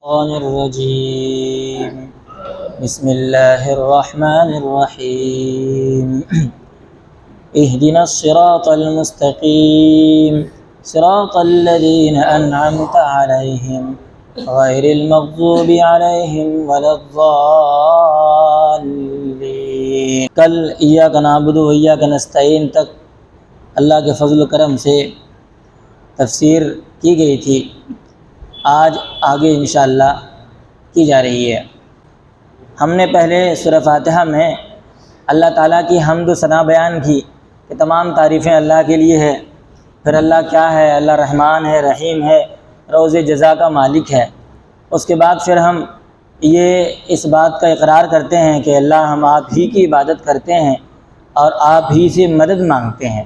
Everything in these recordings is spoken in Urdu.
الشيطان الرجيم بسم الله الرحمن الرحيم اهدنا الصراط المستقيم صراط الذين أنعمت عليهم غير المغضوب عليهم ولا الضالين۔ کل ایاک نعبد و ایاک نستعین تک اللہ کے فضل و کرم سے تفسیر کی گئی تھی، آج آگے انشاءاللہ کی جا رہی ہے۔ ہم نے پہلے سورہ فاتحہ میں اللہ تعالیٰ کی حمد و ثنا بیان کی کہ تمام تعریفیں اللہ کے لیے ہے، پھر اللہ کیا ہے، اللہ رحمان ہے، رحیم ہے، روز جزا کا مالک ہے۔ اس کے بعد پھر ہم یہ اس بات کا اقرار کرتے ہیں کہ اللہ ہم آپ ہی کی عبادت کرتے ہیں اور آپ ہی سے مدد مانگتے ہیں۔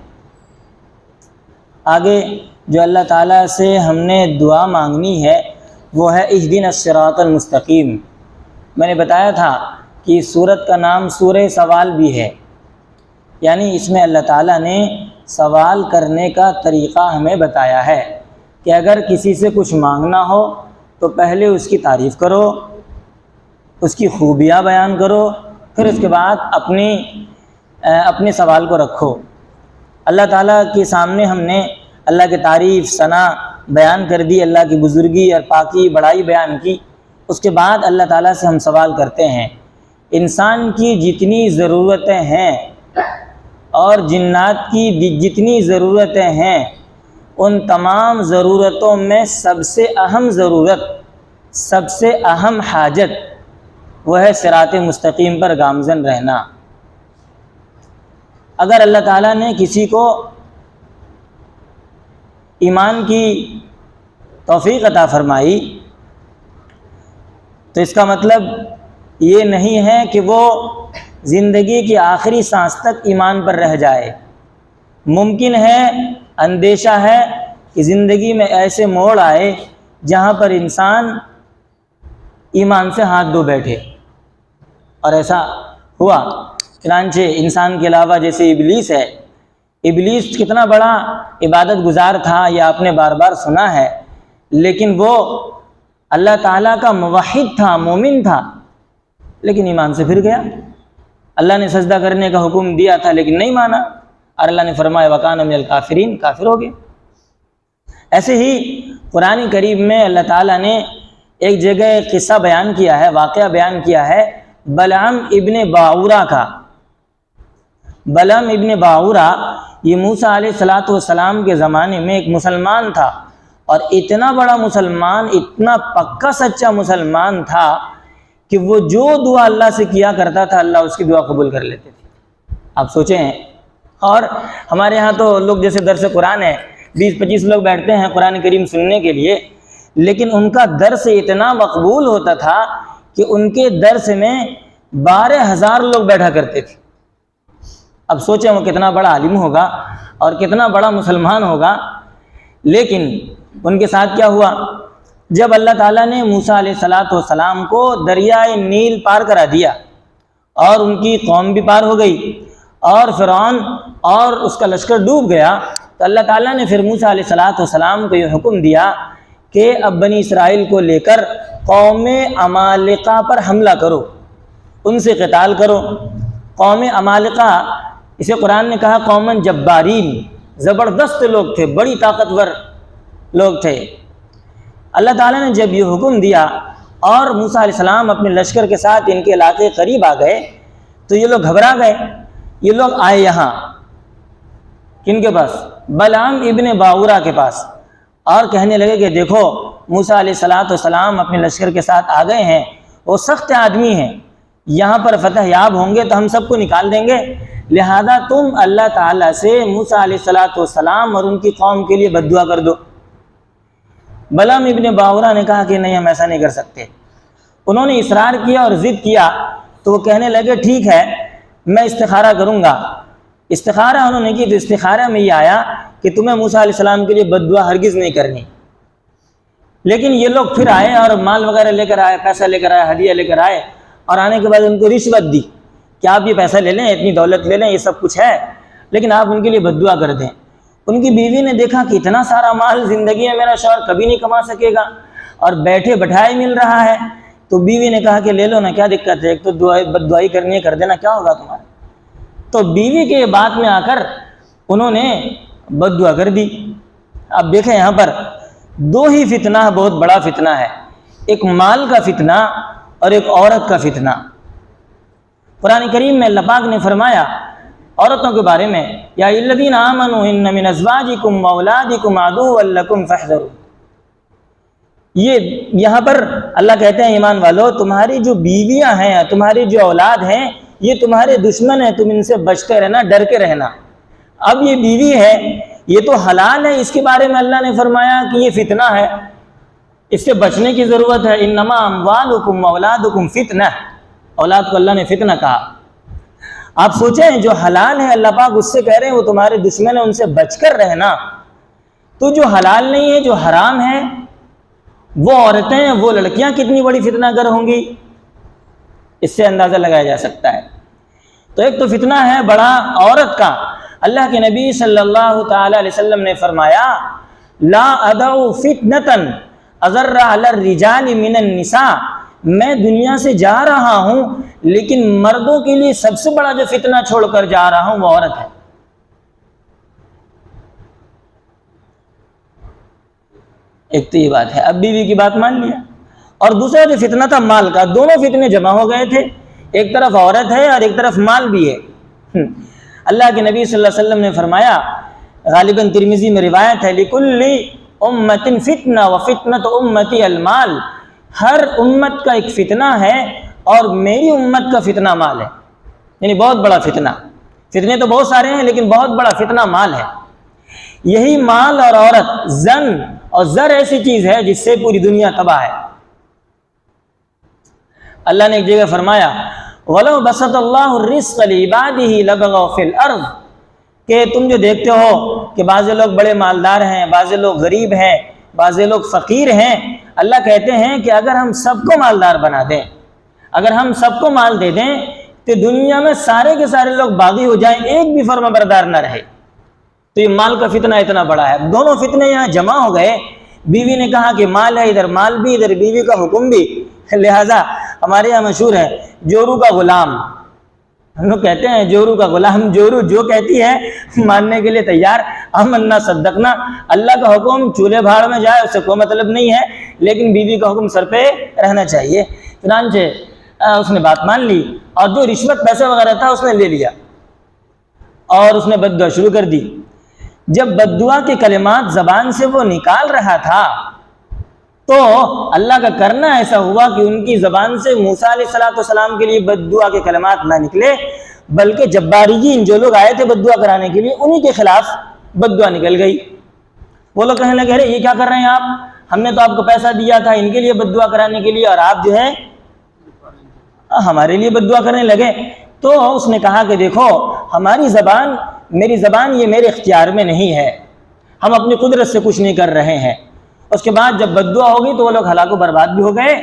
آگے جو اللہ تعالیٰ سے ہم نے دعا مانگنی ہے وہ ہے اہدنا الصراط المستقیم۔ میں نے بتایا تھا کہ سورت کا نام سورہ سوال بھی ہے، یعنی اس میں اللہ تعالیٰ نے سوال کرنے کا طریقہ ہمیں بتایا ہے کہ اگر کسی سے کچھ مانگنا ہو تو پہلے اس کی تعریف کرو، اس کی خوبیاں بیان کرو، پھر اس کے بعد اپنے سوال کو رکھو۔ اللہ تعالیٰ کے سامنے ہم نے اللہ کی تعریف ثنا بیان کر دی، اللہ کی بزرگی اور پاکی بڑائی بیان کی۔ اس کے بعد اللہ تعالیٰ سے ہم سوال کرتے ہیں انسان کی جتنی ضرورتیں ہیں اور جنات کی جتنی ضرورتیں ہیں، ان تمام ضرورتوں میں سب سے اہم ضرورت، سب سے اہم حاجت وہ ہے صراط مستقیم پر گامزن رہنا۔ اگر اللہ تعالیٰ نے کسی کو ایمان کی توفیق عطا فرمائی تو اس کا مطلب یہ نہیں ہے کہ وہ زندگی کی آخری سانس تک ایمان پر رہ جائے۔ ممکن ہے، اندیشہ ہے کہ زندگی میں ایسے موڑ آئے جہاں پر انسان ایمان سے ہاتھ دھو بیٹھے، اور ایسا ہوا۔ چنانچہ انسان کے علاوہ جیسے ابلیس ہے، ابلیس کتنا بڑا عبادت گزار تھا یہ آپ نے بار بار سنا ہے، لیکن وہ اللہ تعالیٰ کا موحد تھا، مومن تھا، لیکن ایمان سے پھر گیا۔ اللہ نے سجدہ کرنے کا حکم دیا تھا لیکن نہیں مانا، اور اللہ نے فرمایا وَكَانَ مِنَ الْكَافِرِينَ، کافر ہو گئے۔ ایسے ہی قرآن کریم میں اللہ تعالیٰ نے ایک جگہ ایک قصہ بیان کیا ہے، واقعہ بیان کیا ہے بلعام ابن باعورہ کا۔ بلعام ابن باعورہ یہ موسیٰ علیہ السلام کے زمانے میں ایک مسلمان تھا، اور اتنا بڑا مسلمان، اتنا پکا سچا مسلمان تھا کہ وہ جو دعا اللہ سے کیا کرتا تھا اللہ اس کی دعا قبول کر لیتے تھے۔ آپ سوچیں، اور ہمارے ہاں تو لوگ جیسے درس قرآن ہے 20-25 لوگ بیٹھتے ہیں قرآن کریم سننے کے لیے، لیکن ان کا درس اتنا مقبول ہوتا تھا کہ ان کے درس میں 12,000 لوگ بیٹھا کرتے تھے۔ اب سوچیں وہ کتنا بڑا عالم ہوگا اور کتنا بڑا مسلمان ہوگا۔ لیکن ان کے ساتھ کیا ہوا، جب اللہ تعالیٰ نے موسیٰ علیہ السلام کو دریائے نیل پار کرا دیا اور ان کی قوم بھی پار ہو گئی اور فرعون اور اس کا لشکر ڈوب گیا، تو اللہ تعالیٰ نے پھر موسیٰ علیہ السلام کو یہ حکم دیا کہ اب بنی اسرائیل کو لے کر قوم عمالقہ پر حملہ کرو، ان سے قتال کرو۔ قوم عمالقہ اسے قرآن نے کہا قومن جبارین، زبردست لوگ تھے، بڑی طاقتور لوگ تھے۔ اللہ تعالیٰ نے جب یہ حکم دیا اور موسیٰ علیہ السلام اپنے لشکر کے ساتھ ان کے علاقے قریب آ گئے تو یہ لوگ گھبرا گئے۔ یہ لوگ آئے یہاں کن کے پاس؟ بلعام ابن باعورہ کے پاس، اور کہنے لگے کہ دیکھو موسیٰ علیہ السلام اپنے لشکر کے ساتھ آ گئے ہیں، وہ سخت آدمی ہیں، یہاں پر فتح یاب ہوں گے تو ہم سب کو نکال دیں گے، لہذا تم اللہ تعالیٰ سے موسیٰ علیہ السلام اور ان کی قوم کے لیے بد دعا کر دو۔ بلعام ابن باعورہ نے کہا کہ نہیں، ہم ایسا نہیں کر سکتے۔ انہوں نے اصرار کیا اور ضد کیا تو وہ کہنے لگے ٹھیک ہے میں استخارہ کروں گا۔ استخارہ انہوں نے کی تو استخارہ میں یہ آیا کہ تمہیں موسیٰ علیہ السلام کے لیے بد دعا ہرگز نہیں کرنی۔ لیکن یہ لوگ پھر آئے اور مال وغیرہ لے کر آئے، پیسہ لے کر آئے، ہدیہ لے کر آئے، اور آنے کے بعد ان کو رشوت دی کہ آپ یہ پیسہ لے لیں، اتنی دولت لے لیں، یہ سب کچھ ہے، لیکن آپ ان کے لیے بد دعا کر دیں۔ ان کی بیوی نے دیکھا کہ اتنا سارا مال زندگی میں میرا شوہر کبھی نہیں کما سکے گا، اور بیٹھے بٹھائے مل رہا ہے، تو بیوی نے کہا کہ لے لو نا، کیا دقت ہے، ایک تو بد دعائی کرنی ہے، کر دینا، کیا ہوگا تمہارا۔ تو بیوی کے بات میں آ کر انہوں نے بد دعا کر دی۔ اب دیکھیں یہاں پر دو ہی فتنہ بہت بڑا فتنہ ہے، ایک مال کا فتنہ اور ایک عورت کا فتنہ۔ قرآن کریم میں اللہ پاک نے فرمایا عورتوں کے بارے میں، یا الذین آمنوا ان من ازواجکم واولادکم عدوا لکم فاحذروا۔ یہ یہاں پر اللہ کہتے ہیں ایمان والو، تمہاری جو بیویاں ہیں، تمہاری جو اولاد ہیں، یہ تمہارے دشمن ہیں، تم ان سے بچتے رہنا، ڈر کے رہنا۔ اب یہ بیوی ہے، یہ تو حلال ہے، اس کے بارے میں اللہ نے فرمایا کہ یہ فتنہ ہے، اس سے بچنے کی ضرورت ہے۔ انما اموالکم واولادکم فتنہ، اولاد کو اللہ نے فتنہ کہا۔ آپ سوچیں جو حلال ہے اللہ پاک اس سے کہہ رہے ہیں وہ تمہارے دشمن ہیں، ان سے بچ کر رہنا، تو جو حلال نہیں ہے، جو حرام ہے، وہ عورتیں، وہ لڑکیاں کتنی بڑی فتنہ گر ہوں گی، اس سے اندازہ لگایا جا سکتا ہے۔ تو ایک تو فتنہ ہے بڑا عورت کا۔ اللہ کے نبی صلی اللہ تعالی علیہ وسلم نے فرمایا لا ادعو فتنة اضر علی الرجال من النساء، میں دنیا سے جا رہا ہوں لیکن مردوں کے لیے سب سے بڑا جو فتنہ چھوڑ کر جا رہا ہوں وہ عورت ہے۔ ایک تو یہ بات ہے، اب بیوی کی بات مان لیا، اور دوسرا جو فتنہ تھا مال کا، دونوں فتنے جمع ہو گئے تھے، ایک طرف عورت ہے اور ایک طرف مال بھی ہے۔ اللہ کے نبی صلی اللہ علیہ وسلم نے فرمایا، غالباً ترمذی میں روایت ہے، لِكُلِّ أُمَّةٍ فِتْنَةٌ وَفِتْنَةُ أُمَّتِي الْمَالِ، ہر امت کا ایک فتنہ ہے اور میری امت کا فتنہ مال ہے، یعنی بہت بڑا فتنہ۔ فتنے تو بہت سارے ہیں لیکن بہت بڑا فتنہ مال ہے۔ یہی مال اور عورت، زن اور زر ایسی چیز ہے جس سے پوری دنیا تباہ ہے۔ اللہ نے ایک جگہ فرمایا وَلَوْ بَسَطَ اللَّهُ الرِّزْقَ لِعِبَادِهِ لَبَغَوْا فِي الْأَرْضِ، کہ تم جو دیکھتے ہو کہ بعض لوگ بڑے مالدار ہیں، بعض لوگ غریب ہیں، بعض لوگ فقیر ہیں، اللہ کہتے ہیں کہ اگر ہم سب کو مالدار بنا دیں، اگر ہم سب کو مال دے دیں تو دنیا میں سارے کے سارے لوگ باغی ہو جائیں، ایک بھی فرما بردار نہ رہے۔ تو یہ مال کا فتنہ اتنا بڑا ہے، دونوں فتنے یہاں جمع ہو گئے۔ بیوی نے کہا کہ مال ہے، ادھر مال بھی، ادھر بیوی کا حکم بھی، لہٰذا ہمارے یہاں مشہور ہے جورو کا غلام۔ ہم لوگ کہتے ہیں جورو کا غلام، جورو جو کہتی ہے ماننے کے لیے تیار، آمنا صدقنا، اللہ کا حکم چولہے بھاڑ میں جائے اس سے کوئی مطلب نہیں ہے، لیکن بیوی کا حکم سر پہ رہنا چاہیے۔ چنانچہ اس نے بات مان لی، اور جو رشوت پیسہ وغیرہ تھا اس نے لے لیا اور اس نے بد دعا شروع کر دی۔ جب بد دعا کے کلمات زبان سے وہ نکال رہا تھا تو اللہ کا کرنا ایسا ہوا کہ ان کی زبان سے موسیٰ علیہ السلام کے لیے بد دعا کے کلمات نہ نکلے، بلکہ جباریین جو لوگ آئے تھے بد دعا کرانے کے لیے انہی کے خلاف بد دعا نکل گئی۔ وہ لوگ کہنے لگے یہ کیا کر رہے ہیں آپ، ہم نے تو آپ کو پیسہ دیا تھا ان کے لیے بد دعا کرانے کے لیے، اور آپ جو ہے ہمارے لیے بد دعا کرنے لگے۔ تو اس نے کہا کہ دیکھو ہماری زبان، میری زبان یہ میرے اختیار میں نہیں ہے، ہم اپنی قدرت سے کچھ نہیں کر رہے ہیں۔ اس کے بعد جب بد دعا ہوگی تو وہ لوگ ہلاک و برباد بھی ہو گئے۔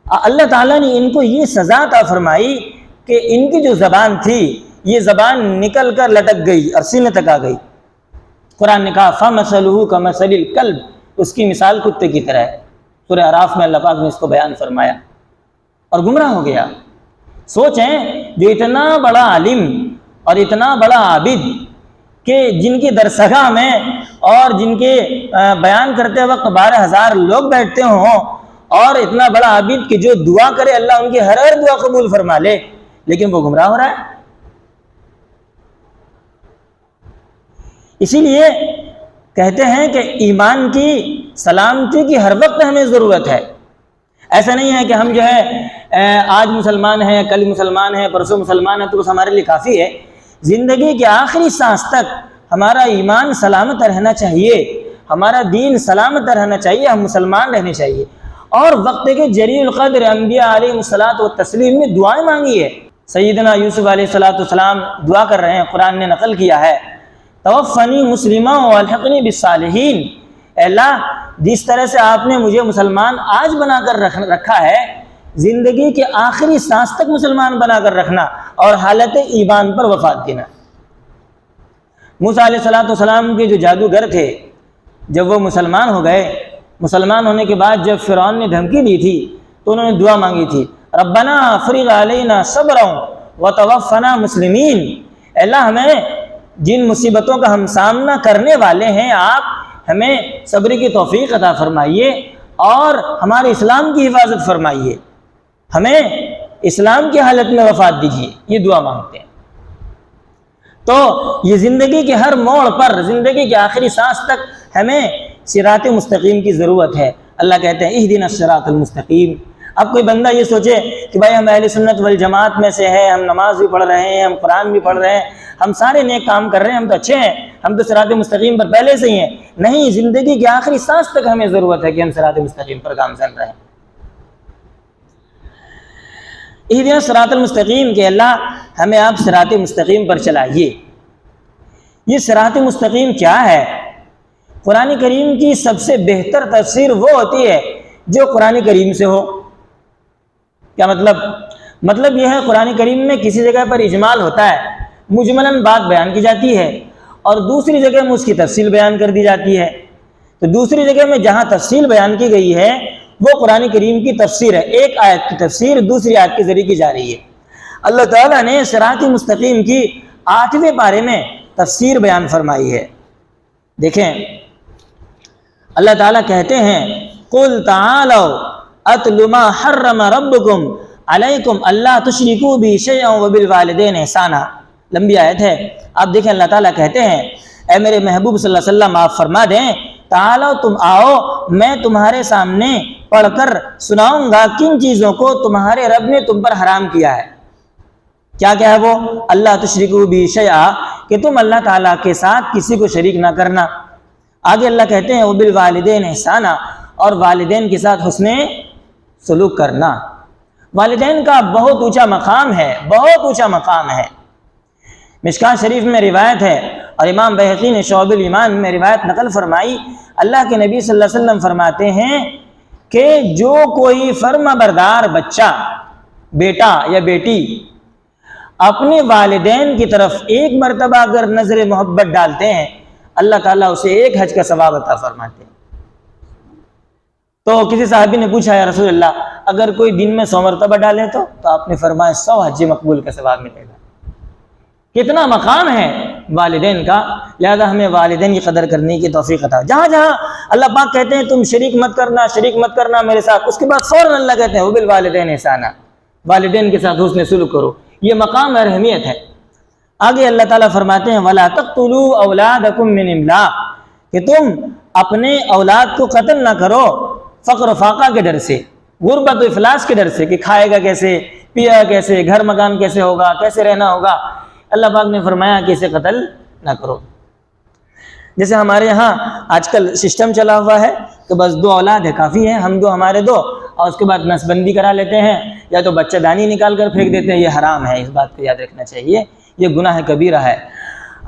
اللہ تعالیٰ نے ان کو یہ سزا عطا فرمائی کہ ان کی جو زبان تھی یہ زبان نکل کر لٹک گئی اور سینے تک آ گئی۔ قرآن نے کہا فَمَثَلُهُ كَمَثَلِ الْكَلْبِ، اس کی مثال کتے کی طرح ہے۔ سورہ اعراف میں اللہ پاک نے اس کو بیان فرمایا، اور گمراہ ہو گیا۔ سوچیں جو اتنا بڑا عالم اور اتنا بڑا عابد کہ جن کی درسگاہ میں اور جن کے بیان کرتے وقت 12,000 لوگ بیٹھتے ہوں، اور اتنا بڑا عابد کہ جو دعا کرے اللہ ان کی ہر دعا قبول فرما لے، لیکن وہ گمراہ ہو رہا ہے۔ اسی لیے کہتے ہیں کہ ایمان کی سلامتی کی ہر وقت ہمیں ضرورت ہے۔ ایسا نہیں ہے کہ ہم جو ہے آج مسلمان ہیں، کل مسلمان ہیں، پرسوں مسلمان ہیں تو بس ہمارے لیے کافی ہے۔ زندگی کے آخری سانس تک ہمارا ایمان سلامت رہنا چاہیے، ہمارا دین سلامت رہنا چاہیے، ہم مسلمان رہنے چاہیے۔ اور وقت کے جلیل القدر انبیاء علیہ الصلوۃ والتسلیم میں دعائیں مانگی ہے۔ سیدنا یوسف علیہ السلام دعا کر رہے ہیں، قرآن نے نقل کیا ہے توفنی مسلمہ والحقنی بالصالحین، اے اللہ جس طرح سے آپ نے مجھے مسلمان آج بنا کر رکھا ہے، زندگی کے آخری سانس تک مسلمان بنا کر رکھنا اور حالت ایمان پر وفات دینا۔ موسیٰ علیہ السلام کے جو جادوگر تھے جب وہ مسلمان ہو گئے، مسلمان ہونے کے بعد جب فرعون نے دھمکی دی تھی تو انہوں نے دعا مانگی تھی، ربنا افرغ علینا صبرا وتوفنا مسلمین، اللہ ہمیں جن مصیبتوں کا ہم سامنا کرنے والے ہیں آپ ہمیں صبر کی توفیق عطا فرمائیے اور ہمارے اسلام کی حفاظت فرمائیے، ہمیں اسلام کی حالت میں وفات دیجیے، یہ دعا مانگتے ہیں۔ تو یہ زندگی کے ہر موڑ پر، زندگی کے آخری سانس تک ہمیں صراط مستقیم کی ضرورت ہے۔ اللہ کہتے ہیں اہدنا الصراط المستقیم۔ اب کوئی بندہ یہ سوچے کہ بھائی ہم اہل سنت والجماعت میں سے ہیں، ہم نماز بھی پڑھ رہے ہیں، ہم قرآن بھی پڑھ رہے ہیں، ہم سارے نیک کام کر رہے ہیں، ہم تو اچھے ہیں، ہم تو صراط مستقیم پر پہلے سے ہی ہیں۔ نہیں، زندگی کے آخری سانس تک ہمیں ضرورت ہے کہ ہم صراط مستقیم پر گامزن رہیں۔ اہدنا الصراط المستقیم کہ اللہ ہمیں آپ صراط مستقیم پر چلائیے۔ یہ صراط مستقیم کیا ہے؟ قرآن کریم کی سب سے بہتر تفسیر وہ ہوتی ہے جو قرآن کریم سے ہو۔ کیا مطلب یہ ہے قرآن کریم میں کسی جگہ پر اجمال ہوتا ہے، مجملاً بات بیان کی جاتی ہے، اور دوسری جگہ میں اس کی تفصیل بیان کر دی جاتی ہے۔ تو دوسری جگہ میں جہاں تفصیل بیان کی گئی ہے وہ قرآن کریم کی تفسیر ہے، ایک آیت کی تفسیر دوسری آیت کے ذریعے کی جا رہی ہے۔ اللہ تعالیٰ نے صراط مستقیم کی 8ویں پارے میں تفسیر بیان فرمائی ہے۔ دیکھیں اللہ تعالیٰ کہتے ہیں قُلْ تَعَالَوْا أَتْلُ مَا حَرَّمَ رَبُّكُمْ عَلَيْكُمْ أَلَّا تُشْرِكُوا بِهِ شَيْئًا وَبِالْوَالِدَيْنِ إِحْسَانًا۔ لمبی آیت ہے۔ آپ دیکھیں اللہ تعالیٰ کہتے ہیں اے میرے محبوب صلی اللہ علیہ وسلم آپ فرما دیں تعالو تم آؤ، میں تمہارے سامنے پڑھ کر سناؤں گا کن چیزوں کو تمہارے رب نے تم پر حرام کیا ہے۔ کیا ہے وہ؟ اللہ تشرکوا بہ شیئا، کہ تم اللہ تعالیٰ کے ساتھ کسی کو شریک نہ کرنا۔ آگے اللہ کہتے ہیں وبالوالدین احسانا، اور والدین کے ساتھ حسن سلوک کرنا۔ والدین کا بہت اونچا مقام ہے، بہت اونچا مقام ہے۔ مشکاۃ شریف میں روایت ہے اور امام بہقی نے شعب الایمان میں روایت نقل فرمائی، اللہ کے نبی صلی اللہ علیہ وسلم فرماتے ہیں کہ جو کوئی فرما بردار بچہ، بیٹا یا بیٹی اپنے والدین کی طرف ایک مرتبہ اگر نظر محبت ڈالتے ہیں اللہ تعالیٰ اسے ایک حج کا ثواب عطا فرماتے ہیں۔ تو کسی صحابی نے پوچھا یا رسول اللہ اگر کوئی دن میں 100 مرتبہ ڈالے تو آپ نے فرمایا 100 حج مقبول کا ثواب ملے گا۔ کتنا مقام ہے والدین کا، لہذا ہمیں والدین کی قدر کرنے کی توفیق عطا۔ جہاں جہاں اللہ پاک کہتے ہیں تم شریک مت کرنا میرے ساتھ، اس کے بعد فوراً اللہ کہتے ہیں وبالوالدین احسانا، والدین کے ساتھ حسن سلوک کرو۔ یہ مقام اور اہمیت ہے۔ آگے اللہ تعالیٰ فرماتے ہیں وَلَا تَقْتُلُوا أَوْلَادَكُمْ مِنْ إِمْلَاقٍ، کہ تم اپنے اولاد کو قتل نہ کرو فقر و فاقہ کے ڈر سے، غربت و افلاس کے ڈر سے، کہ کھائے گا کیسے، پیا کیسے، گھر مکان کیسے ہوگا، کیسے رہنا ہوگا۔ اللہ پاک نے فرمایا کہ اسے قتل نہ کرو۔ جیسے ہمارے یہاں آج کل سسٹم چلا ہوا ہے کہ بس 2 اولاد ہے کافی ہے، ہم 2 ہمارے 2، اور اس کے بعد نسل بندی کرا لیتے ہیں، یا تو بچہ دانی نکال کر پھینک دیتے ہیں۔ یہ حرام ہے، اس بات کو یاد رکھنا چاہیے، یہ گناہ کبیرہ ہے۔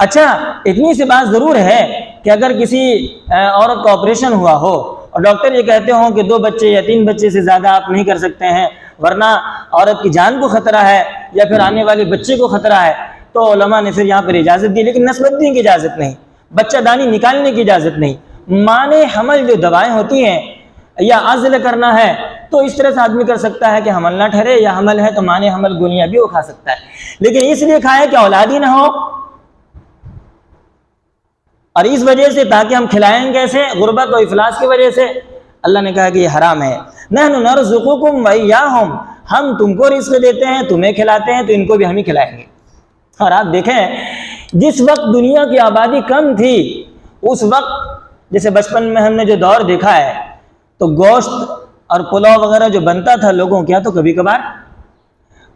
اچھا اتنی سی بات ضرور ہے کہ اگر کسی عورت کا آپریشن ہوا ہو اور ڈاکٹر یہ کہتے ہوں کہ 2 بچے یا 3 بچے سے زیادہ آپ نہیں کر سکتے ہیں ورنہ عورت کی جان کو خطرہ ہے یا پھر آنے والے بچے کو خطرہ ہے، تو علماء نے پھر یہاں پر اجازت دی، لیکن نسل بندی کی اجازت نہیں، بچہ دانی نکالنے کی اجازت نہیں۔ مانے حمل جو دوائیں ہوتی ہیں یا عزل کرنا ہے تو اس طرح سے آدمی کر سکتا ہے کہ حمل نہ ٹھہرے، یا حمل ہے تو مانے حمل گولیاں بھی وہ کھا سکتا ہے، لیکن اس لیے کھائے کہ اولاد ہی نہ ہو، اور اس وجہ سے تاکہ ہم کھلائیں کیسے، غربت و افلاس کی وجہ سے اللہ نے کہا کہ یہ حرام ہے۔ نحن نرزقکم وإیاہم، ہم تم کو رزق دیتے ہیں، تمہیں کھلاتے ہیں، تو ان کو بھی ہم ہی کھلائیں گے۔ اور آپ دیکھیں جس وقت دنیا کی آبادی کم تھی اس وقت جیسے بچپن میں ہم نے جو دور دیکھا ہے تو گوشت اور پلاؤ وغیرہ جو بنتا تھا لوگوں کے یہاں تو کبھی کبھار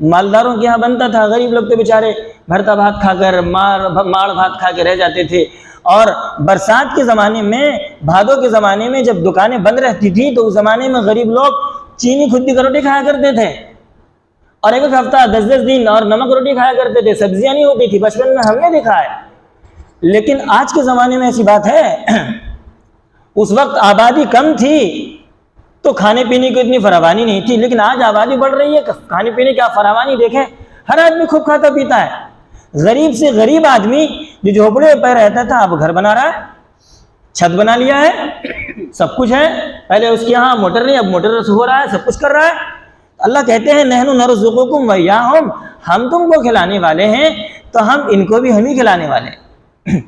مالداروں کے یہاں بنتا تھا، غریب لوگ تو بیچارے بھرتا بھات کھا کر ماڑ بھات کھا کے رہ جاتے تھے۔ اور برسات کے زمانے میں، بھادوں کے زمانے میں جب دکانیں بند رہتی تھی تو اس زمانے میں غریب لوگ چینی کھدی کی روٹی کھایا کرتے تھے، اور ایک ہفتہ 10 دن اور نمک روٹی کھایا کرتے تھے، سبزیاں نہیں ہوتی تھی، بچپن میں ہم نے دیکھا ہے۔ لیکن آج کے زمانے میں ایسی بات ہے اس وقت آبادی کم تھی تو کھانے پینے کی اتنی فراوانی نہیں تھی، لیکن آج آبادی بڑھ رہی ہے، کھانے پینے کی فراوانی دیکھیں، ہر آدمی خوب کھاتا پیتا ہے۔ غریب سے غریب آدمی جو جھوپڑے پہ رہتا تھا اب گھر بنا رہا ہے، چھت بنا لیا ہے، سب کچھ ہے، پہلے اس کے یہاں موٹر نہیں، اب موٹر سے ہو رہا ہے، سب کچھ کر رہا ہے۔ اللہ کہتے ہیں نحن نرزقکم وإیاہم، ہم تم کو کھلانے والے ہیں تو ہم ان کو بھی ہم ہی کھلانے والے ہیں۔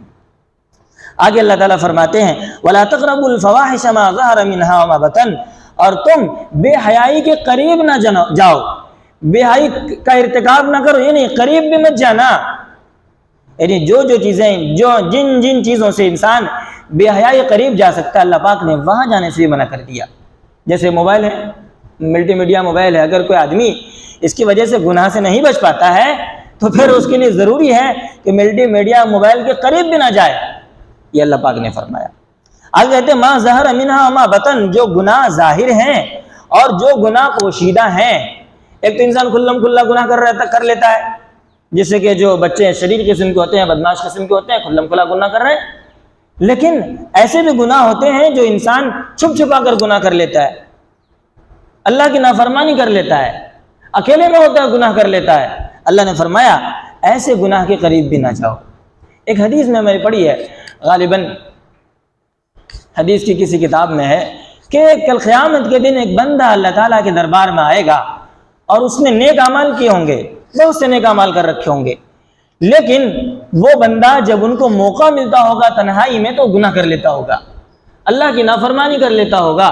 آگے اللہ تعالیٰ فرماتے ہیں وَلَا تَقْرَبُوا الْفَوَاحِشَ مَا ظَهَرَ مِنْهَا وَمَا بَطَنَ، اور تم بے حیائی کے قریب نہ جاؤ، بے حیائی کا ارتکاب نہ کرو، یعنی قریب بھی مت جانا، یعنی جو چیزیں جن چیزوں سے انسان بے حیائی قریب جا سکتا ہے اللہ پاک نے وہاں جانے سے منع کر دیا۔ جیسے موبائل ہے، ملٹی میڈیا موبائل ہے، اگر کوئی آدمی اس کی وجہ سے گناہ سے نہیں بچ پاتا ہے تو پھر اس کے لیے ضروری ہے کہ ملٹی میڈیا موبائل کے قریب بھی نہ جائے، یہ اللہ پاک نے فرمایا۔ آگے کہتے ہیں ما ظہر منہا وما بطن، جو گناہ ظاہر ہیں اور جو گناہ پوشیدہ ہیں۔ ایک تو انسان کھلم کھلا گناہ کر لیتا ہے، جس سے کہ جو بچے شریر قسم کے ہوتے ہیں، بدماش قسم کے ہوتے ہیں، کھلم کھلا گناہ کر رہے ہیں۔ لیکن ایسے بھی گناہ ہوتے ہیں جو انسان چھپ چھپا کر گناہ کر لیتا ہے، اللہ کی نافرمانی کر لیتا ہے، اکیلے میں ہوتا ہے گناہ کر لیتا ہے۔ اللہ نے فرمایا ایسے گناہ کے قریب بھی نہ جاؤ۔ ایک حدیث میں نے پڑھی ہے، غالباً حدیث کی کسی کتاب میں ہے کہ کل قیامت کے دن ایک بندہ اللہ تعالیٰ کے دربار میں آئے گا اور اس نے نیک اعمال کیے ہوں گے، بہت سے نیک اعمال کر رکھے ہوں گے، لیکن وہ بندہ جب ان کو موقع ملتا ہوگا تنہائی میں تو گناہ کر لیتا ہوگا، اللہ کی نافرمانی کر لیتا ہوگا،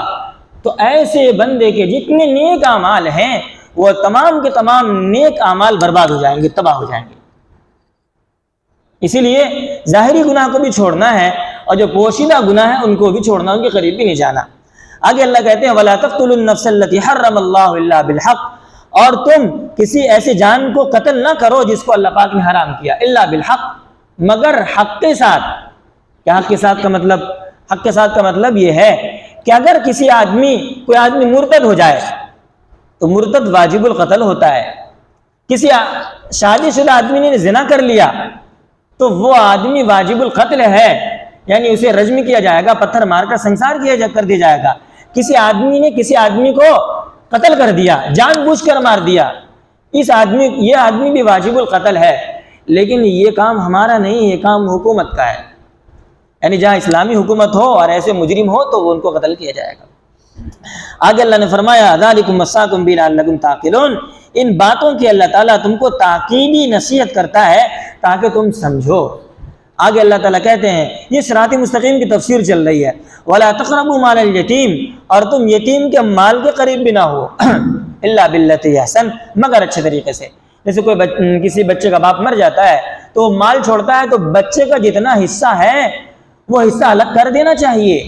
تو ایسے بندے کے جتنے نیک اعمال ہیں وہ تمام کے تمام نیک اعمال برباد ہو جائیں گے، تباہ ہو جائیں گے۔ اسی لیے ظاہری گناہ کو بھی چھوڑنا ہے اور جو پوشیدہ گناہ ہے ان کو بھی چھوڑنا، ان کے قریب بھی نہیں جانا۔ آگے اللہ کہتے ہیں وَلَا تَقْتُلُوا النَّفْسَ الَّتِي حَرَّمَ اللَّهُ إِلَّا بِالْحَقِّ، اور تم کسی ایسے جان کو قتل نہ کرو جس کو اللہ پاک نے حرام کیا، الا بالحق، مگر حق کے ساتھ۔ کیا حق کے ساتھ کا مطلب؟ حق کے ساتھ کا مطلب یہ ہے کہ اگر کوئی آدمی مرتد ہو جائے تو مرتد واجب القتل ہوتا ہے۔ کسی شادی شدہ آدمی نے زنا کر لیا تو وہ آدمی واجب القتل ہے، یعنی اسے رجم کیا جائے گا، پتھر مار کر سنسار کر دیا جائے گا۔ کسی آدمی نے کسی آدمی کو قتل کر دیا، جان بوجھ کر مار دیا، یہ آدمی بھی واجب القتل ہے، لیکن یہ کام ہمارا نہیں، یہ کام حکومت کا ہے، یعنی جہاں اسلامی حکومت ہو اور ایسے مجرم ہو تو وہ ان کو قتل کیا جائے گا۔ آگے اللہ نے فرمایا ذالکم وصاکم بہ لعلکم تعقلون، ان باتوں کی اللہ تعالیٰ تم کو تاکیدی نصیحت کرتا ہے تاکہ تم سمجھو۔ آگے اللہ تعالیٰ کہتے ہیں یہ صراط مستقیم کی تفسیر چل رہی ہے، وَلَا تَقْرَبُوا مَالَ الْيَتِيمِ، اور تم یتیم کے مال کے قریب بھی نہ ہو، الا باللتی احسن، مگر اچھے طریقے سے۔ جیسے کسی بچے کا باپ مر جاتا ہے تو وہ مال چھوڑتا ہے تو بچے کا جتنا حصہ ہے وہ حصہ الگ کر دینا چاہیے۔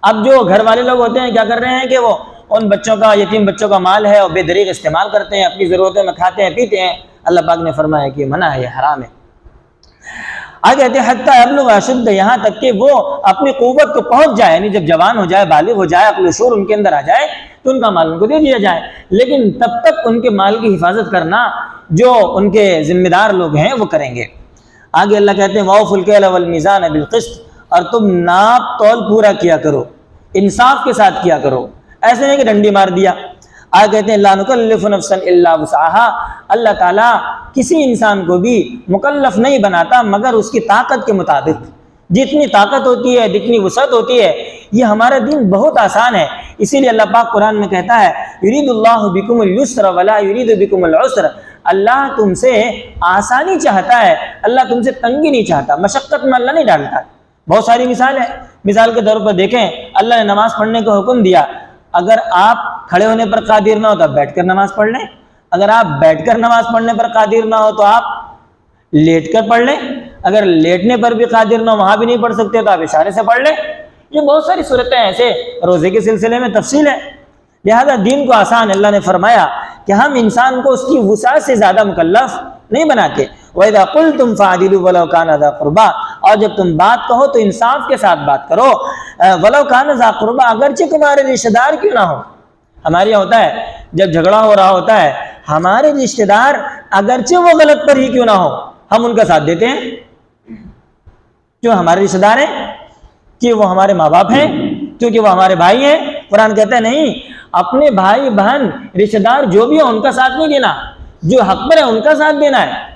اب جو گھر والے لوگ ہوتے ہیں کیا کر رہے ہیں کہ وہ ان بچوں کا، یتیم بچوں کا مال ہے اور بے دریغ استعمال کرتے ہیں، اپنی ضرورتوں میں کھاتے ہیں پیتے ہیں۔ اللہ پاک نے فرمایا کہ یہ منع ہے، یہ حرام ہے۔ آگے کہتے ہیں حتی یبلغ اشدہ، یہاں تک کہ وہ اپنی قوت کو پہنچ جائے، یعنی جب جوان ہو جائے، بالغ ہو جائے، عقل و شعور ان کے اندر آ جائے تو ان کا مال ان کو دے دیا جائے، لیکن تب تک ان کے مال کی حفاظت کرنا جو ان کے ذمہ دار لوگ ہیں وہ کریں گے۔ آگے اللہ کہتے ہیں وَأَوْفُوا الْكَيْلَ وَالْمِيزَانَ بِالْقِسْطِ، اور تم ناپ تول پورا کیا کرو، انصاف کے ساتھ کیا کرو، ایسے نہیں کہ ڈنڈی مار دیا۔ آگے کہتے ہیں لا نکلف نفسا الا وسعها، اللہ تعالیٰ کسی انسان کو بھی مکلف نہیں بناتا مگر اس کی طاقت کے مطابق، جتنی طاقت ہوتی ہے، جتنی وسعت ہوتی ہے۔ یہ ہمارا دین بہت آسان ہے، اسی لیے اللہ پاک قرآن میں کہتا ہے یرید اللہ بکم اليسر ولا یرید بکم العسر، اللہ تم سے آسانی چاہتا ہے، اللہ تم سے تنگی نہیں چاہتا، مشقت میں اللہ نہیں ڈالتا۔ بہت ساری مثال ہے، مثال کے طور پر دیکھیں اللہ نے نماز پڑھنے کا حکم دیا، اگر آپ کھڑے ہونے پر قادر نہ ہو تو آپ بیٹھ کر نماز پڑھ لیں، اگر آپ بیٹھ کر نماز پڑھنے پر قادر نہ ہو تو آپ لیٹ کر پڑھ لیں، اگر لیٹنے پر بھی قادر نہ ہو وہاں بھی نہیں پڑھ سکتے تو آپ اشارے سے پڑھ لیں۔ یہ بہت ساری صورتیں ایسے روزے کے سلسلے میں تفصیل ہے، لہذا دین کو آسان اللہ نے فرمایا کہ ہم انسان کو اس کی وسعت سے زیادہ مکلف نہیں بناتے۔ وَإِذَا قُلْتُمْ فَعَدِلُوا وَلَوْ كَانَ ذَا قُرْبَىٰ، اور جب تم بات کہو تو انصاف کے ساتھ بات کرو، وَلَوْ كَانَ ذَا قُرْبَىٰ، اگرچہ تمہارے رشتہ دار کیوں نہ ہو۔ ہمارے یہاں ہوتا ہے جب جھگڑا ہو رہا ہوتا ہے، ہمارے رشتہ دار اگرچہ وہ غلط پر ہی کیوں نہ ہو ہم ان کا ساتھ دیتے ہیں، کیوں ہمارے رشتہ دار ہیں، کہ وہ ہمارے ماں باپ ہیں، کیونکہ وہ ہمارے بھائی ہیں۔ قرآن کہتا ہے نہیں، اپنے بھائی بہن رشتہ دار جو بھی ہو ان کا ساتھ نہیں دینا، جو حق پر ہے ان کا ساتھ دینا ہے۔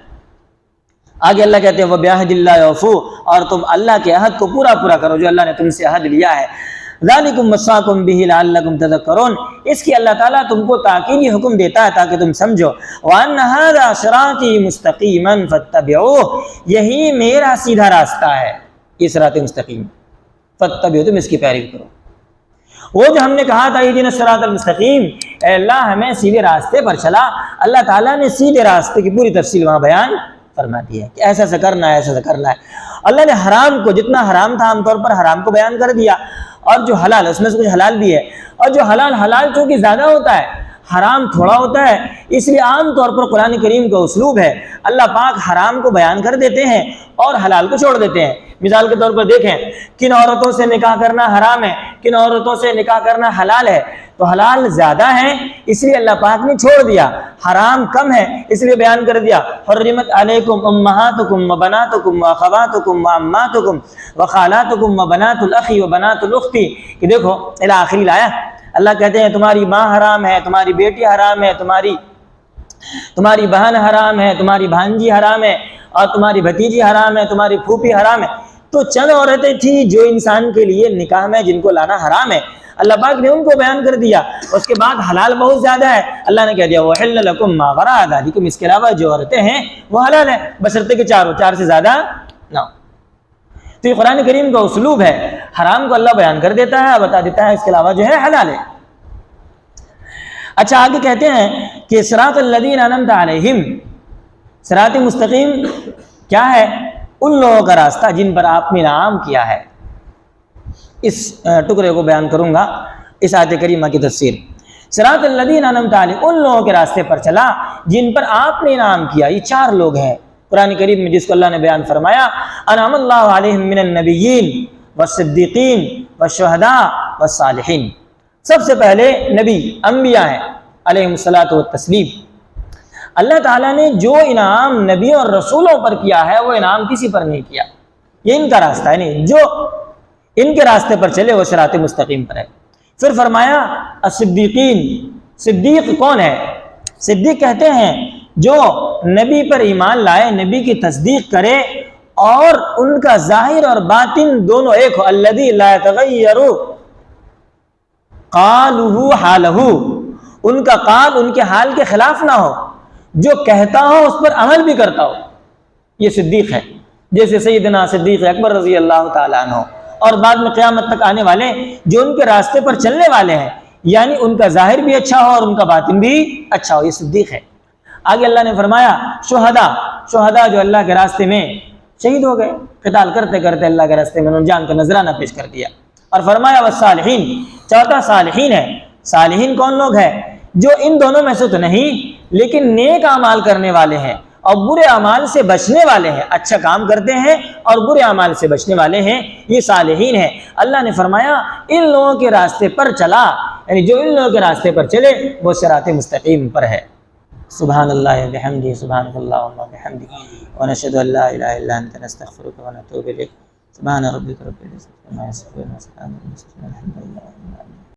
آگے اللہ کہتے ہیں وَبِعَهْدِ اللَّهِ أَوْفُوا، اور تم اللہ کے عہد کو پورا کرو جو اللہ نے تم سے عہد لیا ہے۔ ذالکم وصاکم بہ لعلکم تذکرون، اس کی اللہ تعالیٰ تم کو تاکیدی حکم دیتا ہے تاکہ تم سمجھو۔ وان ھذا صراطی مستقیما فاتبعوہ، یہی میرا سیدھا راستہ ہے، یہ صراط مستقیم، فاتبعوہ، تم اس کی پیروی کرو۔ وہ جو ہم نے کہا تھا اہدنا الصراط المستقیم، اے اللہ ہمیں سیدھے راستے پر چلا، اللہ تعالیٰ نے سیدھے راستے کی پوری تفصیل وہاں بیان فرما دی ہے کہ ایسا سے کرنا ہے، ایسا سے کرنا ہے۔ اللہ نے حرام کو، جتنا حرام تھا عام طور پر حرام کو بیان کر دیا، اور جو حلال، اس میں سے کچھ حلال بھی ہے، اور جو حلال چونکہ زیادہ ہوتا ہے، حرام تھوڑا ہوتا ہے، اس لیے عام طور پر قرآن کریم کا اسلوب ہے اللہ پاک حرام کو بیان کر دیتے ہیں اور حلال کو چھوڑ دیتے ہیں۔ مثال کے طور پر دیکھیں کن عورتوں سے نکاح کرنا حرام ہے، کن عورتوں سے نکاح کرنا حلال ہے، تو حلال زیادہ ہے اس لیے اللہ پاک نے چھوڑ دیا، حرام کم ہے اس لیے بیان کر دیا۔ حرمت علیکم امہاتکم وبناتکم واخواتکم وعماتکم وخالاتکم وبنات الاخ وبنات الاخت، کہ دیکھو الی آخری آیا، اللہ کہتے ہیں تمہاری ماں حرام ہے، تمہاری بیٹی حرام ہے، تمہاری بہن حرام ہے، تمہاری بھانجی حرام ہے، اور تمہاری بھتیجی حرام ہے، تمہاری پھوپھی حرام ہے۔ تو چند عورتیں تھیں جو انسان کے لیے نکاح میں جن کو لانا حرام ہے، اللہ پاک نے ان کو بیان کر دیا۔ اس کے بعد حلال بہت زیادہ ہے، اللہ نے کہہ دیا وَحِلَّ لَكُم مَّا وَرَاءَ ذَلِكُمْ، اس کے علاوہ جو عورتیں ہیں وہ حلال ہیں، بشرطے کہ چار سے زیادہ نہ۔ تو یہ قرآن کریم کا اسلوب ہے، حرام کو اللہ بیان کر دیتا ہے، بتا دیتا ہے اس کے علاوہ جو ہے حلال ہے۔ اچھا آگے کہتے ہیں کہ صراط الذین انعمت علیہم، صراط مستقیم کیا ہے؟ ان لوگوں کا راستہ جن پر آپ نے انعام کیا ہے۔ اس ٹکڑے کو بیان کروں گا، اس آیت کریمہ کی تفسیر۔ صراط الذین انعمت علیہم، ان لوگوں کے راستے پر چلا جن پر آپ نے انعام کیا۔ یہ چار لوگ ہیں قرآن کریم میں جس کو اللہ نے بیان فرمایا، انعم اللہ علیہم من النبیین والصدیقین والشہداء والصالحین۔ سب سے پہلے نبی، انبیاء ہیں علیہم الصلاۃ والتسلیم۔ اللہ تعالیٰ نے جو انعام نبیوں اور رسولوں پر کیا ہے وہ انعام کسی پر نہیں کیا، یہ ان کا راستہ ہے، نہیں جو ان کے راستے پر چلے وہ صراط مستقیم پر ہے۔ پھر فرمایا الصدیقین، صدیق کون ہے؟ صدیق کہتے ہیں جو نبی پر ایمان لائے، نبی کی تصدیق کرے اور ان کا ظاہر اور باطن دونوں ایک ہو، الذی لا یتغیر قالہ حالہ، ان کا قال ان کے حال کے خلاف نہ ہو، جو کہتا ہو اس پر عمل بھی کرتا ہو، یہ صدیق ہے۔ جیسے سیدنا صدیق اکبر رضی اللہ تعالیٰ عنہ، اور بعد میں قیامت تک آنے والے جو ان کے راستے پر چلنے والے ہیں، یعنی ان کا ظاہر بھی اچھا ہو اور ان کا باطن بھی اچھا ہو، یہ صدیق ہے۔ آگے اللہ نے فرمایا شہداء جو اللہ کے راستے میں شہید ہو گئے، قتال کرتے کرتے اللہ کے راستے میں انہوں نے جان کا نذرانہ پیش کر دیا۔ اور فرمایا والصالحین، چوتھا صالحین ہے۔ صالحین کون لوگ ہیں؟ جو ان دونوں میں سے تو نہیں لیکن نیک اعمال کرنے والے ہیں اور برے اعمال سے بچنے والے ہیں، اچھا کام کرتے ہیں اور برے اعمال سے بچنے والے ہیں، یہ صالحین ہیں۔ اللہ نے فرمایا ان لوگوں کے راستے پر چلا، یعنی جو ان لوگوں کے راستے پر چلے وہ صراط مستقیم پر ہے۔ سبحان اللہ وبحمدہ، سبحانک اللہم وبحمدک، ونشہد ان لا الہ الا انت، نستغفرک ونتوب الیک۔ سبحان ربک رب العزۃ عما یصفون، وسلام علی المرسلین، والحمد للہ رب العالمین۔